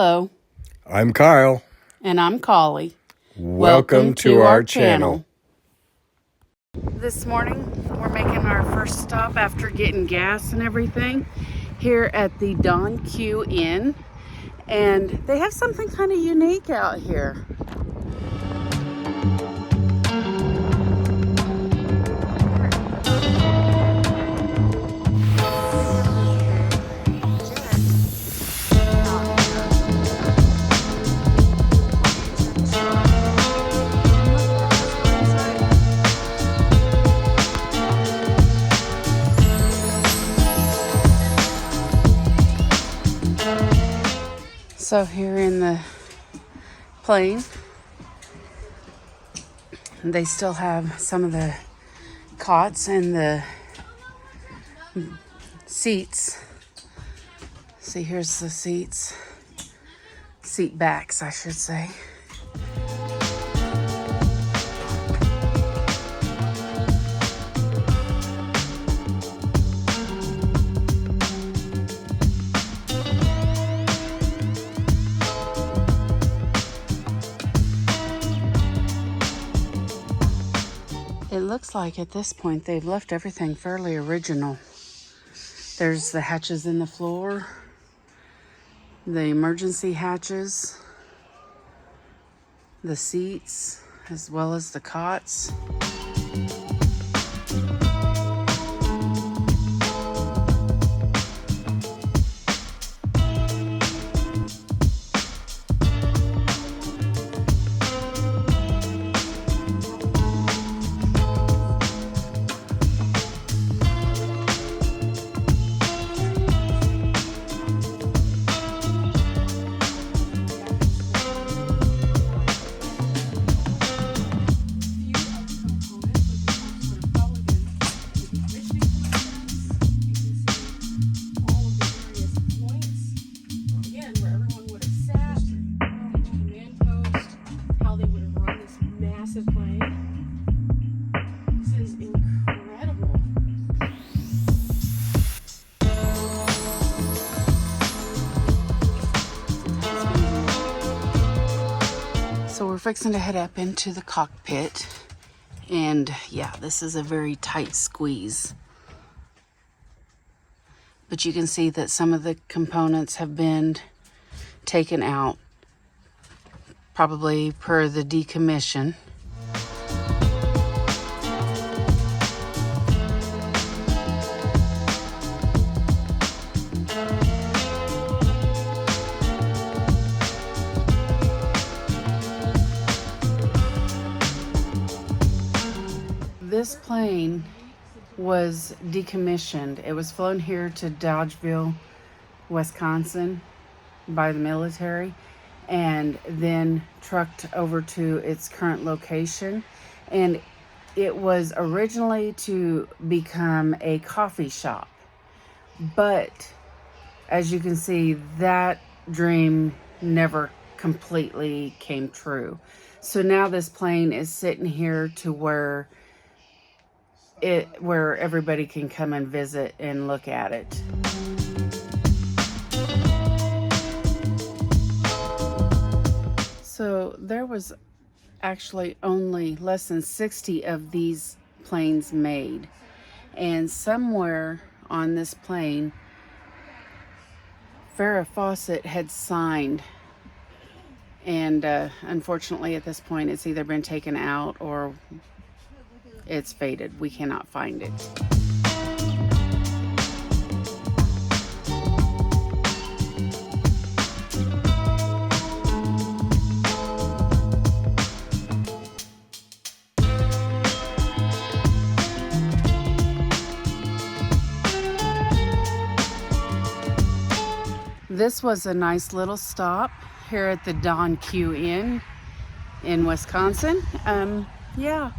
Hello. I'm Kyle. And I'm Collie. Welcome to our channel. This morning, we're making our first stop after getting gas and everything here at the Don Q Inn. And they have something kind of unique out here. So here in the plane, they still have some of the cots and the seats. See, here's the seats. Seat backs, I should say. It looks like at this point they've left everything fairly original. There's the hatches in the floor, the emergency hatches, the seats, as well as the cots. So we're fixing to head up into the cockpit, and yeah, this is a very tight squeeze. But you can see that some of the components have been taken out, probably per the decommission. This plane was decommissioned. It was flown here to Dodgeville, Wisconsin by the military, and then trucked over to its current location. And it was originally to become a coffee shop. But as you can see, that dream never completely came true. So now this plane is sitting here to where everybody can come and visit and look at it. So there was actually only less than 60 of these planes made, and somewhere on this plane Farrah Fawcett had signed, and unfortunately at this point it's either been taken out or it's faded. We cannot find it. This was a nice little stop here at the Don Q Inn in Wisconsin. Yeah.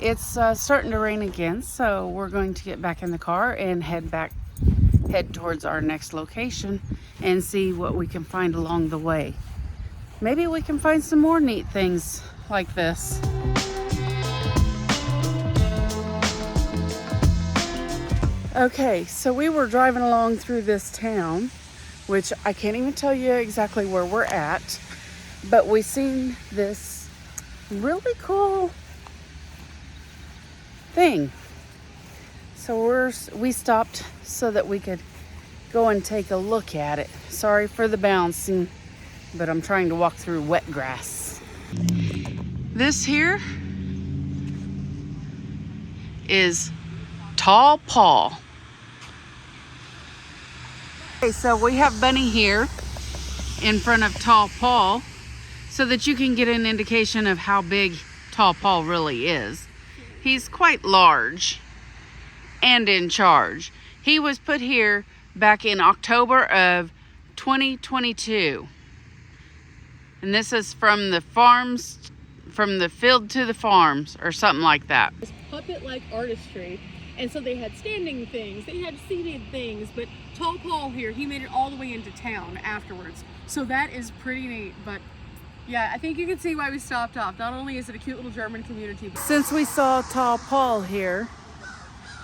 It's starting to rain again, so we're going to get back in the car and head towards our next location and see what we can find along the way. Maybe we can find some more neat things like this. Okay, so we were driving along through this town which I can't even tell you exactly where we're at, but we seen this really cool thing. So we stopped so that we could go and take a look at it. Sorry for the bouncing, but I'm trying to walk through wet grass. This here is Tall Paul. Okay, so we have Bunny here in front of Tall Paul so that you can get an indication of how big Tall Paul really is. He's quite large and in charge. He was put here back in October of 2022. And this is from the farms, from the field to the farms, or something like that. This puppet-like artistry. And so they had standing things, they had seated things, but Tall Paul here, he made it all the way into town afterwards. So that is pretty neat, but yeah, I think you can see why we stopped off. Not only is it a cute little German community, but Since we saw Tall Paul here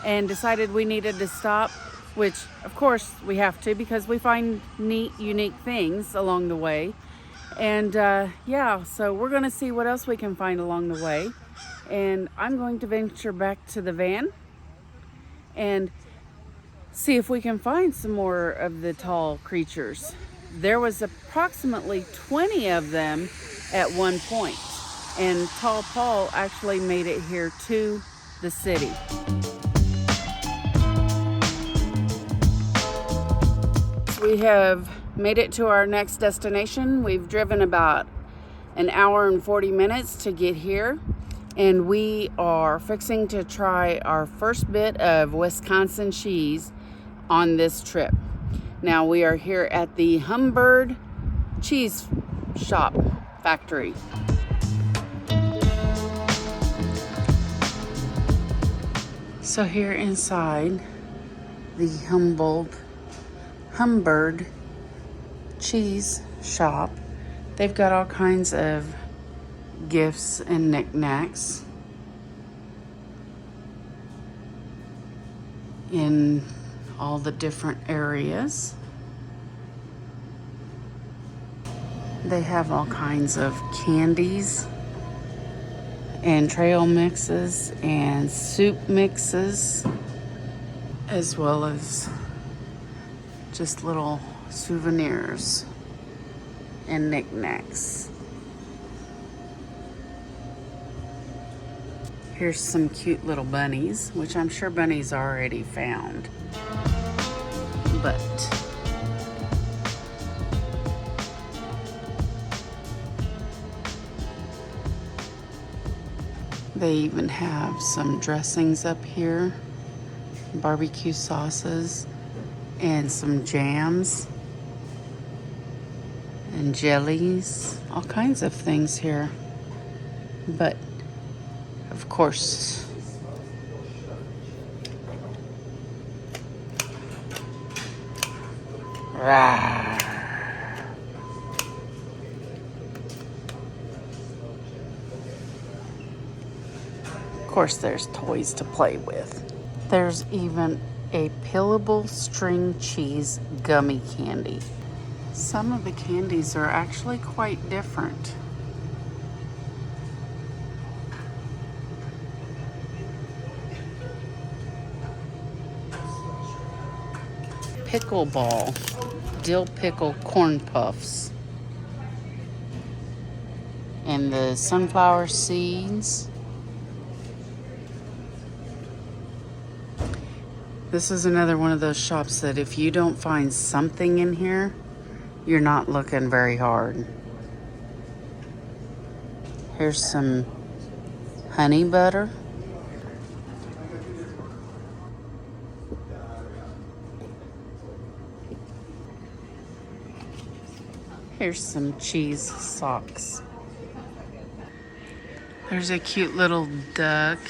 and decided we needed to stop, which of course we have to because we find neat, unique things along the way. And yeah, so we're gonna see what else we can find along the way. And I'm going to venture back to the van and see if we can find some more of the tall creatures. There was approximately 20 of them at one point, and Tall Paul actually made it here to the city. We have made it to our next destination. We've driven about an hour and 40 minutes to get here, and we are fixing to try our first bit of Wisconsin cheese on this trip. Now we are here at the Humbird cheese shop factory. So here inside the Humbird cheese shop, they've got all kinds of gifts and knickknacks in all the different areas. They have all kinds of candies and trail mixes and soup mixes, as well as just little souvenirs and knickknacks. Here's some cute little bunnies, which I'm sure Bunny's already found. But they even have some dressings up here, barbecue sauces, and some jams and jellies, all kinds of things here. But of course, there's toys to play with. There's even a peelable string cheese gummy candy. Some of the candies are actually quite different. Pickleball, dill pickle corn puffs, and the sunflower seeds. This is another one of those shops that if you don't find something in here, you're not looking very hard. Here's some honey butter. Here's some cheese socks. There's a cute little duck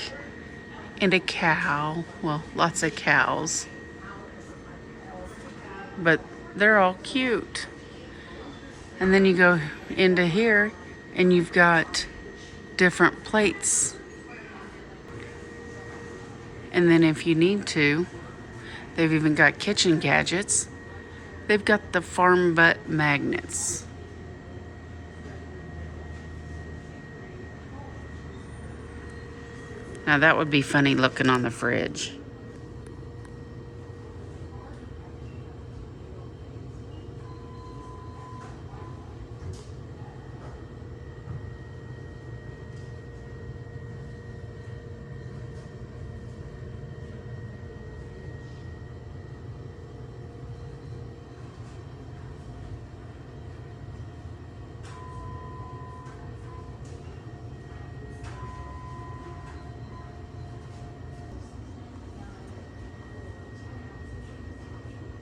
and a cow. Well, lots of cows. But they're all cute. And then you go into here and you've got different plates. And then if you need to, they've even got kitchen gadgets They've got the farm butt magnets. Now that would be funny looking on the fridge.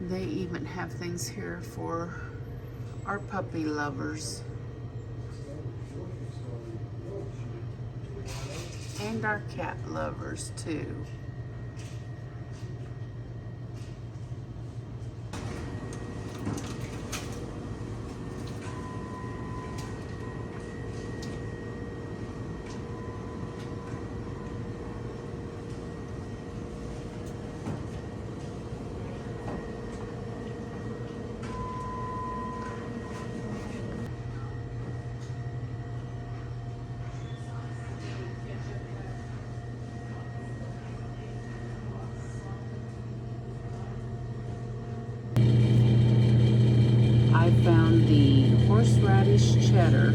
They even have things here for our puppy lovers. And our cat lovers too. I found the horseradish cheddar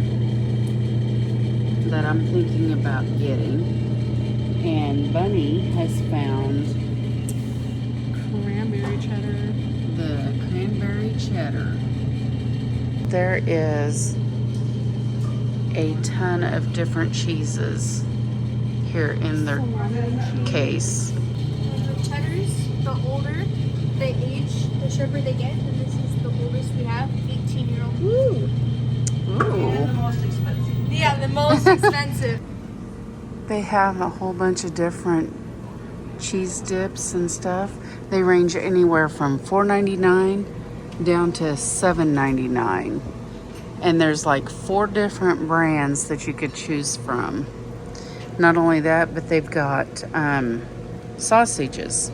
that I'm thinking about getting, and Bunny has found Cranberry cheddar. the cranberry cheddar. There is a ton of different cheeses here in their case. The cheddars, the older they age, the sharper they get, and this is the oldest we have, 18-year-old. Ooh. Ooh. Yeah, the most expensive. They have a whole bunch of different cheese dips and stuff. They range anywhere from $4.99 down to $7.99. And there's like 4 different brands that you could choose from. Not only that, but they've got sausages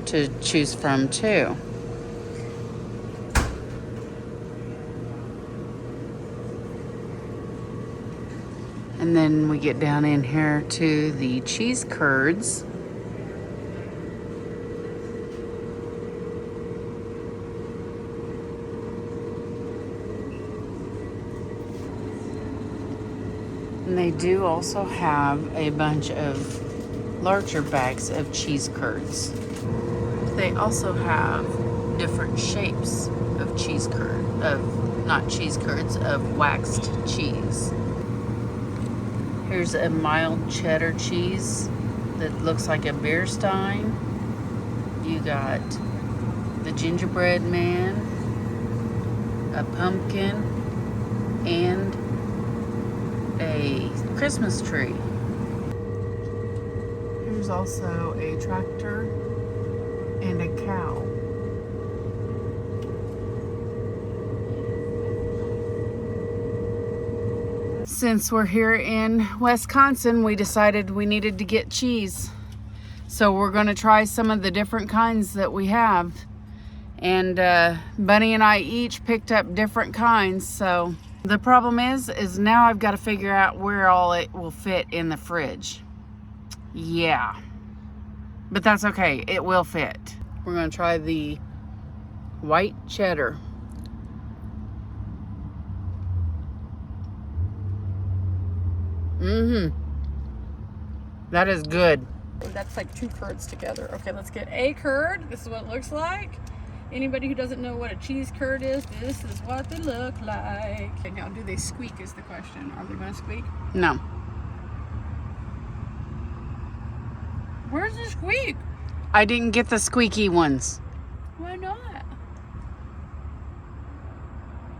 to choose from too. And then we get down in here to the cheese curds. And they do also have a bunch of larger bags of cheese curds. They also have different shapes of cheese curd, not cheese curds, of waxed cheese. Here's a mild cheddar cheese that looks like a beer stein. You got the gingerbread man, a pumpkin, and a Christmas tree. Here's also a tractor and a cow. Since we're here in Wisconsin, we decided we needed to get cheese. So we're going to try some of the different kinds that we have. And Bunny and I each picked up different kinds. So the problem is now I've got to figure out where all it will fit in the fridge. Yeah. But that's okay. It will fit. We're going to try the white cheddar. That is good. That's like 2 curds together. Okay, let's get a curd. This is what it looks like. Anybody who doesn't know what a cheese curd is, this is what they look like. Okay, now do they squeak is the question. Are they going to squeak? No. Where's the squeak? I didn't get the squeaky ones. Why not?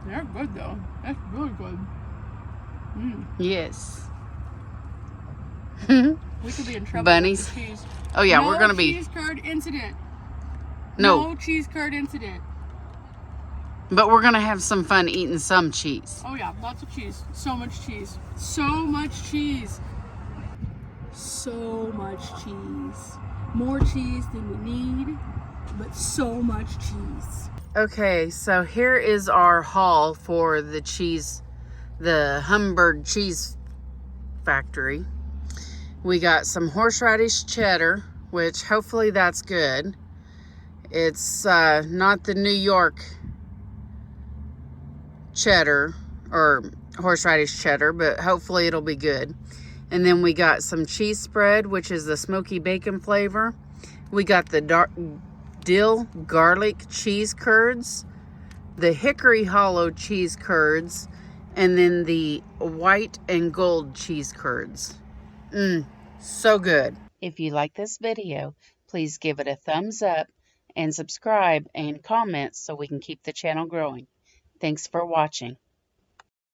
They're good though. That's really good. Yes. We could be in trouble Bunnies. with the cheese. Oh yeah, no we're gonna be. cheese curd incident. No, No cheese curd incident. but we're gonna have some fun eating some cheese. Oh yeah, lots of cheese. So much cheese. So much cheese. So much cheese. More cheese than we need, but so much cheese. Okay, so here is our haul for the cheese, the Humbird cheese factory. We got some horseradish cheddar, which hopefully that's good. It's not the New York cheddar or horseradish cheddar, but hopefully it'll be good. And then we got some cheese spread, which is the smoky bacon flavor. We got the dill garlic cheese curds, the hickory hollow cheese curds, and then the white and gold cheese curds. So good. If you like this video, please give it a thumbs up and subscribe and comment so we can keep the channel growing. Thanks for watching.